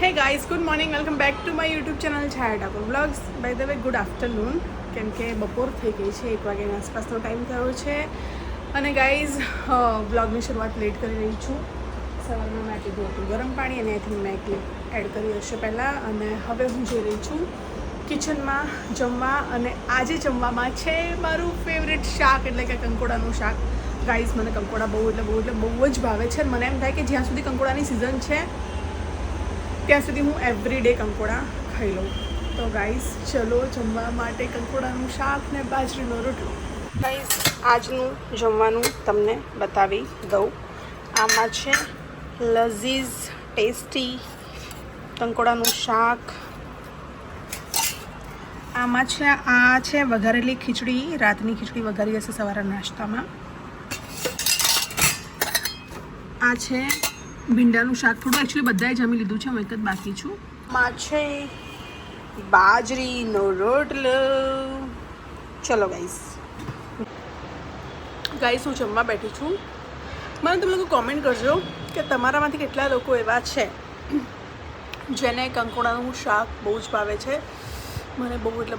Hey guys, good morning. Welcome back to my YouTube channel Chhaya Thakur Vlogs. By the way, good afternoon. કેમ કે બપોર થઈ ગઈ છે, 1 વાગ્યાની આસપાસનો ટાઈમ થયો છે અને ગાઈઝ વ્લોગની શરૂઆત લેટ કરી રહી છું. સવારમાં મેં પીધું હતું ગરમ પાણી અને આઈ મેં ક્લિપ એડ કરી હશે પહેલાં અને હવે હું જઈ રહી છું કિચનમાં જમવા. અને આજે જમવામાં છે મારું ફેવરેટ શાક એટલે કે કંકોડાનું શાક. ગાઈઝ મને કંકોડા બહુ જ ભાવે છે. મને એમ થાય કે જ્યાં સુધી કંકોડાની સિઝન છે ત્યાં સુધી હું એવરી ડે કંકોડા ખાઈ લઉં. તો ગાઈઝ ચલો જમવા માટે કંકોડાનું શાક ને બાજરીનો રોટલો. ગાઈઝ આજનું જમવાનું તમને બતાવી દઉં. આમાં છે લઝીઝ ટેસ્ટી કંકોડાનું શાક. આમાં છે વઘારેલી ખીચડી. રાતની ખીચડી વઘારી હશે સવારના નાસ્તામાં. આ છે ભીંડાનું શાક. થોડું એકચ્યુઅલી બધાએ જમી લીધું છે, હું એક જ બાકી છું. માં છે બાજરીનો રોટલો. ચલો ગાઈસ હું જમવા બેઠી છું. મને તમે લોકો કોમેન્ટ કરજો કે તમારામાંથી કેટલા લોકો એવા છે જેને કંકોડાનું શાક બહુ જ ભાવે છે. મને બહુ જ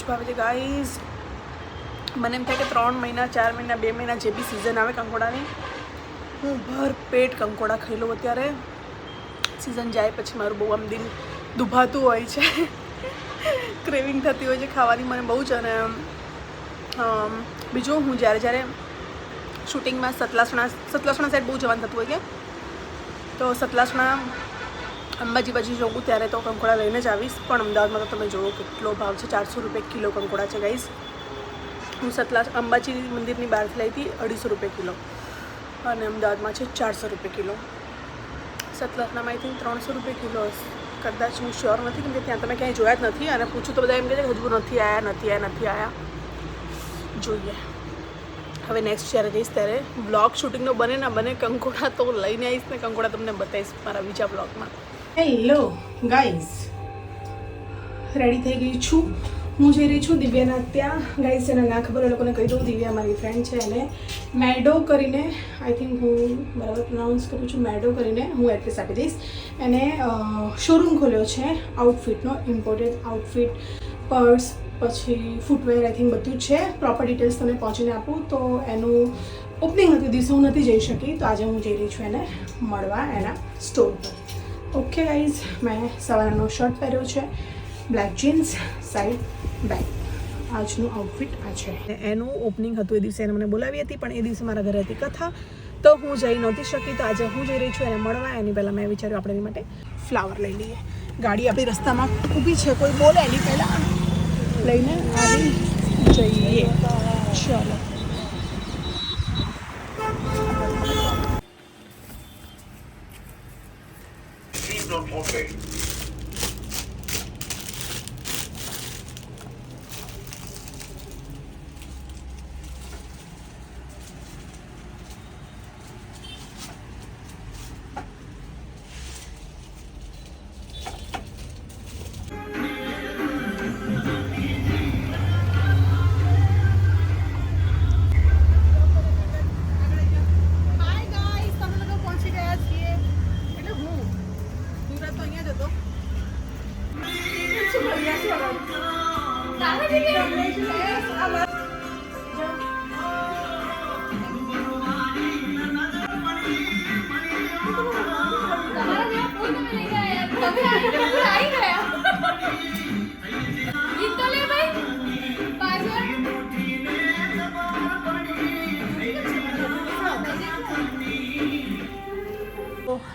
ભાવે છે ગાઈસ. મને એમ થાય કે 3 મહિના 4 મહિના 2 મહિના જે બી સિઝન આવે કંકોડાની, હું ભરપેટ કંકોડા ખાઈ લઉં. અત્યારે સિઝન જાય પછી મારું બહુ આમ દિલ દુભાતું હોય છે, ક્રેવિંગ થતી હોય છે ખાવાની મને બહુ જ. અને બીજું હું જ્યારે શૂટિંગમાં સતલાસણા સાઈડ બહુ જવાનું થતું હોય કે, તો સતલાસણા અંબાજી બાજુ જવું ત્યારે તો કંકોડા લઈને જ આવીશ. પણ અમદાવાદમાં તો તમે જુઓ કેટલો ભાવ છે, 400 રૂપિયા કિલો કંકોડા છે ગાઈસ. હું અંબાજી મંદિરની બહારથી લાવી હતી 250 રૂપિયા કિલો અને અમદાવાદમાં છે 400 રૂપિયા કિલો. સતલાસણામાં આઈ થિંક 300 રૂપિયા કિલો કદાચ, હું શ્યોર નથી કેમ કે ત્યાં તમે ક્યાંય જોયા જ નથી. અને પૂછું તો બધા એમ કહે છે હજુ નથી આવ્યા. જોઈએ હવે નેક્સ્ટ જ્યારે જઈશ ત્યારે વ્લોગ શૂટિંગનો બને ના બને કંકોડા તો લઈને આવીશ ને કંકોડા તમને બતાવીશ મારા બીજા વ્લોગમાં. હેલો ગાઈઝ, રેડી થઈ ગઈ છું. હું જઈ રહી છું દિવ્યાના ત્યાં. ગાઈઝ જેને ના ખબર એ લોકોને કહી દઉં, દિવ્યા મારી ફ્રેન્ડ છે. એને મેડો કરીને, આઈ થિંક હું બરાબર પ્રોનાઉન્સ કરું છું, મેડો કરીને હું એડ્રેસ આપી દઈશ. એને શોરૂમ ખોલ્યો છે આઉટફિટનો, ઇમ્પોર્ટેડ આઉટફિટ, પર્સ, પછી ફૂટવેર, આઈ થિંક બધું જ છે. પ્રોપર ડિટેલ્સ તમને પહોંચીને આપું. તો એનું ઓપનિંગ હતું દિવસે હું નથી જઈ શકી, તો આજે હું જઈ રહી છું એને મળવા એના સ્ટોર પર. ઓકે ગાઈઝ, મેં સવારનો શર્ટ પહેર્યો છે, બ્લેક જીન્સ, સાઈડ બેગ. આજનું આઉટફિટ આ છે. એનું ઓપનિંગ હતું એ દિવસે એને મને બોલાવી હતી, પણ એ દિવસે મારા ઘરે હતી કથા, તો હું જઈ નહોતી શકી. તો આજે હું જઈ રહી છું એને મળવા. એની પહેલાં મેં વિચાર્યું આપણે એની માટે ફ્લાવર લઈ લઈએ. ગાડી આપણી રસ્તામાં ઊભી છે, કોઈ બોલે એની પહેલાં લઈને આવી જઈએ. ચલો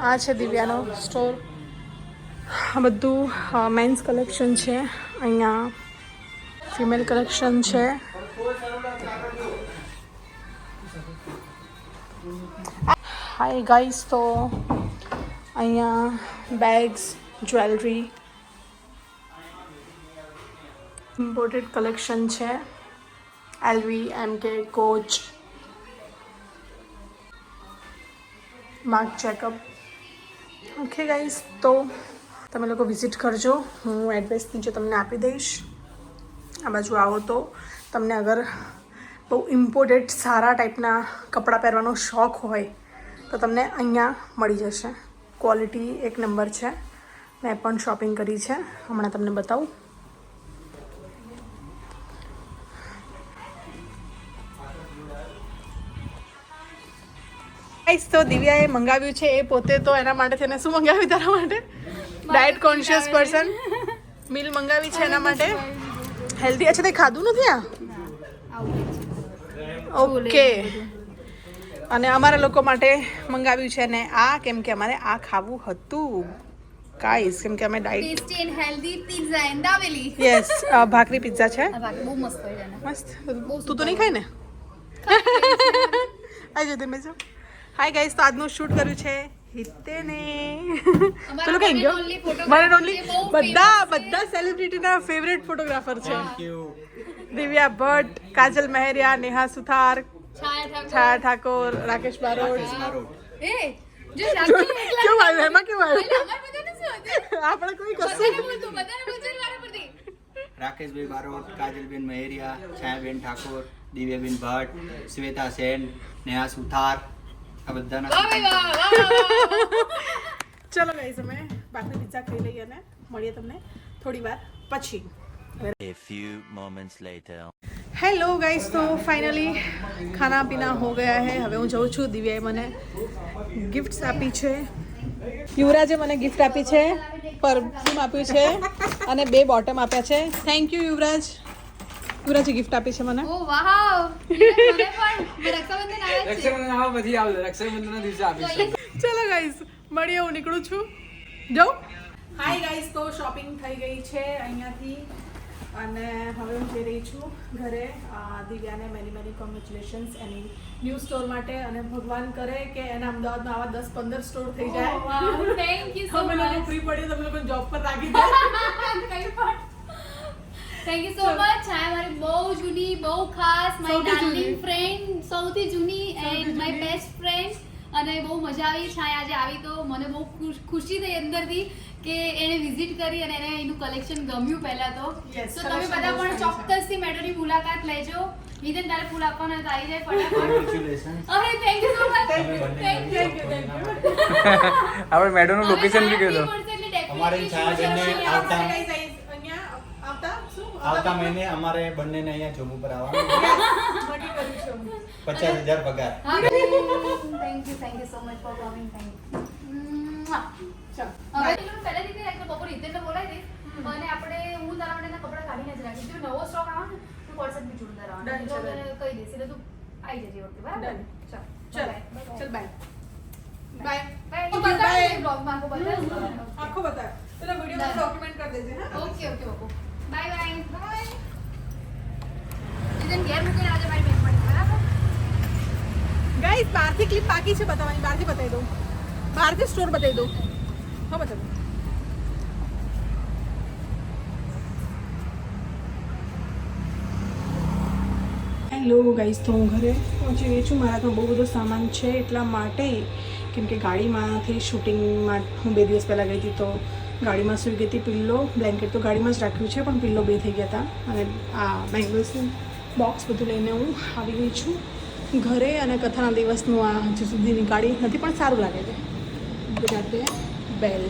આ છે દિવ્યાનો સ્ટોર. આ બધું મેન્સ કલેક્શન છે. અહીંયા ફિમેલ કલેક્શન છે. હાય ગાઈસ, તો અહીંયા બેગ્સ, જ્વેલરી, ઇમ્પોર્ટેડ કલેક્શન છે. એલવી, MK, coach, mark Jacob. Okay guys, તો તમે લોકો વિઝિટ કરજો. હું એડ્રેસ નીચે તમને આપી દઈશ. આ બાજુ આવો તો તમને અગર બહુ ઇમ્પોર્ટેડ સારા ટાઈપના કપડાં પહેરવાનો શોખ હોય તો તમને અહીંયા મળી જશે. ક્વોલિટી એક નંબર છે. મેં પણ શોપિંગ કરી છે, હમણાં તમને બતાવું. તો દિવ્યાએ મંગાવ્યું છે એ પોતે તો એના માટે છે ને શું મંગાવ્યું તારા માટે? ડાયટ કોન્શિયસ પર્સન મીલ મંગાવી છે એના માટે હેલ્ધી. અચ્છા તે ખાધું નથી આ? ઓકે. અને અમારા લોકો માટે મંગાવ્યું છે ને આ, કેમ કે અમારે આ ખાવું હતું ગાઈસ, કેમ કે અમે diet tasty and healthy pizza and dabeli. Yes, ભાખરી પિઝા છે. બહુ મસ્ત હોય છે. મસ્ત. તું તો નહીં ખાય ને? આવી જતી મેં જો. હાય ગાઈસ, તો આજનું શૂટ કર્યું છે હિતેને. પેલું કઈ ગયો વન ઓનલી. બધા સેલિબ્રિટીના ફેવરેટ ફોટોગ્રાફર છે. દિવ્યા ભટ્ટ, કાજલ મહેરિયા, નેહા સુથાર, છાયા ઠાકોર, રાકેશ બારોટ. કેવું આવ્યું એમાં? કેવું આવ્યું? આપણે કોઈ કશું રાકેશભાઈ બારોટ, કાજલબેન મહેરિયા, છાયાબેન ઠાકોર, દિવ્યાબેન ભટ્ટ, શ્વેતા સેન, નેહા સુથાર, આ બધાના. ચલો ગાઈસ, અમે બાકી પિઝા ખાઈ લઈએ અને મળીએ તમને થોડી વાર પછી. A few moments later. Hello guys, તો ફાઇનલી ખાના પીના હો ગયા હે. હવે હું જઉં છું. દિવ્યાએ મને ગિફ્ટ્સ આપી છે. યુવરાજે મને ગિફ્ટ આપી છે, પરફ્યુમ આપ્યું છે અને 2 બોટમ આપ્યા છે. Thank you Yuvraj. યુવરાજે ગિફ્ટ આપી છે મને. ઓ વાવ, મને પણ રક્ષાબંધન આવે છે. રક્ષાબંધન આવો પછી આવજો. રક્ષાબંધનના દિવસે આપીશું. ચલો ગાઈસ, મળીએ. હું નીકળું છું. જાઉં. હાય ગાઈસ, તો શોપિંગ થઈ ગઈ છે અહીંયાથી અને હવે હું જઈ રહી છું ઘરે. દિવ્યાને મેની કોંગ્રેચ્યુલેશન્સ એની ન્યૂ સ્ટોર માટે, અને ભગવાન કરે કે એના અમદાવાદમાં આવા 10-15 સ્ટોર થઈ જાય. થેન્ક યુ સો અમે મચ. લોકો ફ્રી પડીએ, તમે લોકો જોબ પર રાખી દે. Thank you so much. Chhaya મારી બહુ જૂની, બહુ ખાસ, મારી ડાર્લિંગ ફ્રેન્ડ, સૌથી જૂની એન્ડ માય બેસ્ટ ફ્રેન્ડ. અને બહુ મજા આવી. છાયા આજે આવી તો મને બહુ ખુશી થઈ અંદરથી કે એણે વિઝિટ કરી અને એને એનું કલેક્શન ગમ્યું પહેલા તો. Yes, તો તમે બધા પણ ચોક્કસથી મેડોની મુલાકાત લેજો. હિતેન તારે ફૂલ આપવાના તો આવી જાય ફટાફટ. Congratulations. અરે thank you so much. Thank you. આપણે મેડોનું લોકેશન બી કહી દો. અમારે છાયાબેનને આવતા અહીંયા આવતા શું આવતા મહિને અમારે બંનેને અહીંયા જોબ ઉપર આવવાનું. નક્કી કર્યું છે અમે. 50,000 પગાર. Thank you so much for coming. Thank you. ચાલો. હવે પેલું પહેલેથી નહીં રાખતો, બપોર હિતેનને બોલાવી દઈશ અને આપણે હું તારા માટેના કપડાં કાઢીને જ રાખીશ. જો નવો સ્ટોક આવે ને તો કોન્સેપ્ટ બી જોરદાર આવવાનો. Done, તો ચલો. મને કહી દઈશ એટલે તું આવી જજે વખતે, બરાબર? Done. ચાલ ચલ bye. Bye. Bye. Okay, bye. બ્લોગમાં આખો બતાવીશ. આખો બતાવ. પેલો વિડિયો ડોક્યુમેન્ટ કરી દેજે. હા. ઓકે બાપુ. Bye bye. હિતેન ઘેર મૂકીને આજે મારી બેન પડી, બરાબર? ગાઈસ, બહારથી ક્લિપ બાકી છે બતાવવાની. બહારથી બતાવી દઉં. બહારથી સ્ટોર બતાવી દઉં. હા, બતાવું. હેલો ગાઈસ, તો હું ઘરે પહોંચી ગઈ છું. મારા તો બહુ બધો સામાન છે એટલા માટે, કેમ કે ગાડીમાંથી શૂટિંગમાં હું 2 દિવસ પહેલાં ગઈ હતી તો ગાડીમાં સૂઈ ગઈ હતી. પિલ્લો બ્લેન્કેટ તો ગાડીમાં જ રાખ્યું છે, પણ પિલ્લો 2 થઈ ગયા હતા. અને આ બેંગલ્સનું બોક્સ બધું લઈને હું આવી ગઈ છું ઘરે. અને કથાના દિવસનું આ હજુ સુધીની ગાડી નથી, પણ સારું લાગે છે. ગુજરાતે બેલ.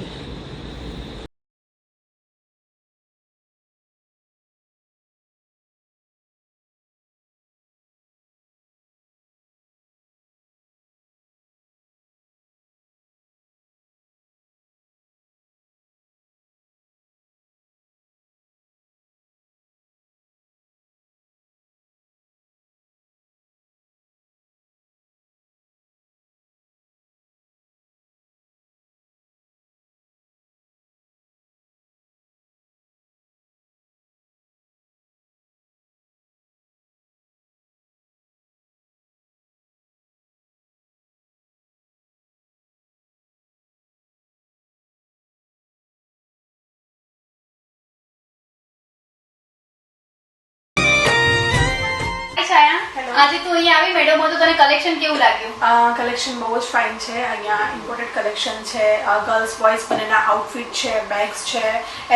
આજે તું અહીંયા આવી મેડમમાં તો તને કલેક્શન કેવું લાગ્યું? કલેક્શન બહુ જ ફાઇન છે. અહીંયા ઇમ્પોર્ટેડ કલેક્શન છે. ગર્લ્સ બોયઝ બંનેના આઉટફિટ છે, બેગ્સ છે,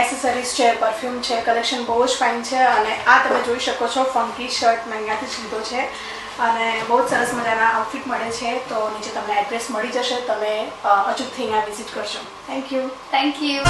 એસેસરીઝ છે, પરફ્યુમ છે. કલેક્શન બહુ જ ફાઇન છે. અને આ તમે જોઈ શકો છો ફંકી શર્ટ મેં અહીંયાથી જ લીધો છે. અને બહુ જ સરસ મજાના આઉટફિટ મળે છે. તો નીચે તમને એડ્રેસ મળી જશે, તમે અચૂકથી અહીંયા વિઝિટ કરશો. Thank you. Thank you.